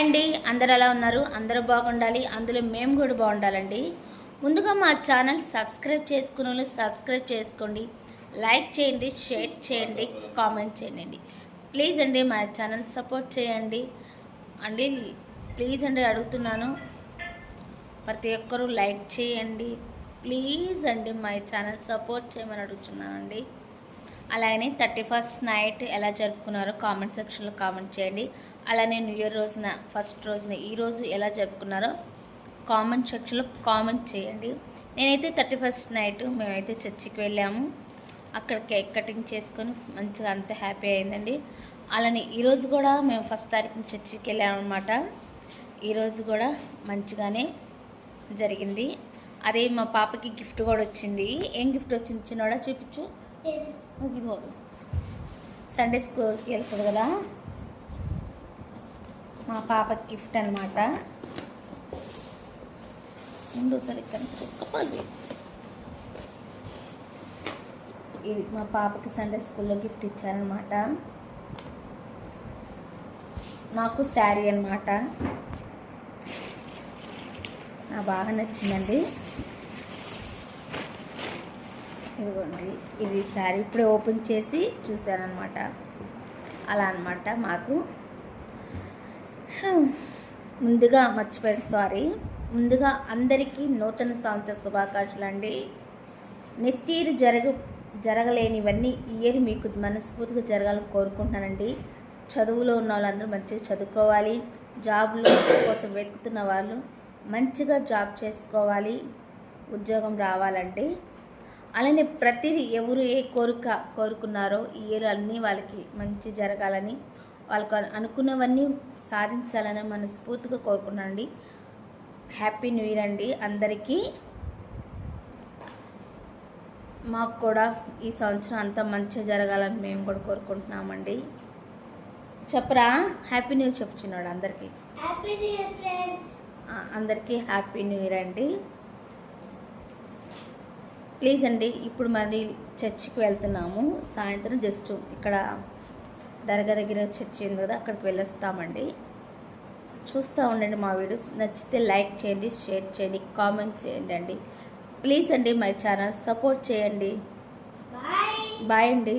అండి, అందరు ఎలా ఉన్నారు? అందరూ బాగుండాలి, అందులో మేము కూడా బాగుండాలండి. ముందుగా మా ఛానల్ సబ్స్క్రైబ్ చేసుకున్న వాళ్ళు సబ్స్క్రైబ్ చేసుకోండి, లైక్ చేయండి, షేర్ చేయండి, కామెంట్ చేయండి. ప్లీజ్ అండి మా ఛానల్ సపోర్ట్ చేయండి అండి. ప్లీజ్ అండి అడుగుతున్నాను, ప్రతి ఒక్కరూ లైక్ చేయండి. ప్లీజ్ అండి మా ఛానల్ సపోర్ట్ చేయమని అడుగుతున్నాను అండి. అలానే 31st నైట్ ఎలా జరుపుకున్నారో కామెంట్ సెక్షన్లో కామెంట్ చేయండి. అలానే న్యూ ఇయర్ రోజున ఫస్ట్ రోజున ఈరోజు ఎలా జరుపుకున్నారో కామెంట్ సెక్షన్లో కామెంట్ చేయండి. నేనైతే 31st నైట్ మేమైతే చర్చికి వెళ్ళాము. అక్కడ కేక్ కటింగ్ చేసుకొని మంచిగా అంత హ్యాపీ అయిందండి. అలానే ఈరోజు కూడా మేము 1st తారీఖున చర్చికి వెళ్ళాము అనమాట. ఈరోజు కూడా మంచిగానే జరిగింది. అదే మా పాపకి గిఫ్ట్ కూడా వచ్చింది. ఏం గిఫ్ట్ వచ్చింది చిన్నోడా చూపించు. సండే స్కూల్కి వెళ్తుంది కదా, మా పాపకి గిఫ్ట్ అనమాట. ఇది మా పాపకి సండే స్కూల్లో గిఫ్ట్ ఇచ్చారనమాట. నాకు శారీ అనమాట, నాకు బాగా నచ్చిందండి. ఇదిగోండి, ఇది శారీ ఇప్పుడే ఓపెన్ చేసి చూశానమాట. అలా అనమాట. మాకు ముందుగా మర్చిపోయాను, సారీ. ముందుగా అందరికీ నూతన సంవత్సర శుభాకాంక్షలు అండి. నెక్స్ట్ ఇయర్ జరగలేనివన్నీ ఈ ఇయర్ మీకు మనస్ఫూర్తిగా జరగాలని కోరుకుంటున్నానండి. చదువులో ఉన్న వాళ్ళందరూ మంచిగా చదువుకోవాలి. జాబ్లో కోసం వెతుకుతున్న వాళ్ళు మంచిగా జాబ్ చేసుకోవాలి, ఉద్యోగం రావాలండి. అలానే ప్రతిదీ ఎవరు ఏ కోరిక కోరుకున్నారో ఈ ఇయర్ అన్నీ వాళ్ళకి మంచి జరగాలని, వాళ్ళకు అనుకున్నవన్నీ సాధించాలని మనస్ఫూర్తిగా కోరుకున్నానండి. హ్యాపీ న్యూ ఇయర్ అండి అందరికీ. మాకు కూడా ఈ సంవత్సరం అంతా మంచిగా జరగాలని మేము కూడా కోరుకుంటున్నామండి. చెప్పరా, హ్యాపీ న్యూ ఇయర్ చెప్పుచున్నాడు అందరికీ. హ్యాపీ న్యూ ఇయర్ ఫ్రెండ్స్, అందరికీ హ్యాపీ న్యూ ఇయర్ అండి. ప్లీజ్ అండి, ఇప్పుడు మరి చర్చికి వెళ్తున్నాము. సాయంత్రం జస్ట్ ఇక్కడ దర్గా దగ్గర చర్చి ఉంది కదా, అక్కడికి వెళ్ళొస్తామండి. చూస్తూ ఉండండి మా వీడియోస్. నచ్చితే లైక్ చేయండి, షేర్ చేయండి, కామెంట్ చేయండి అండి. ప్లీజ్ అండి మై ఛానల్ సపోర్ట్ చేయండి. బాయ్ అండి.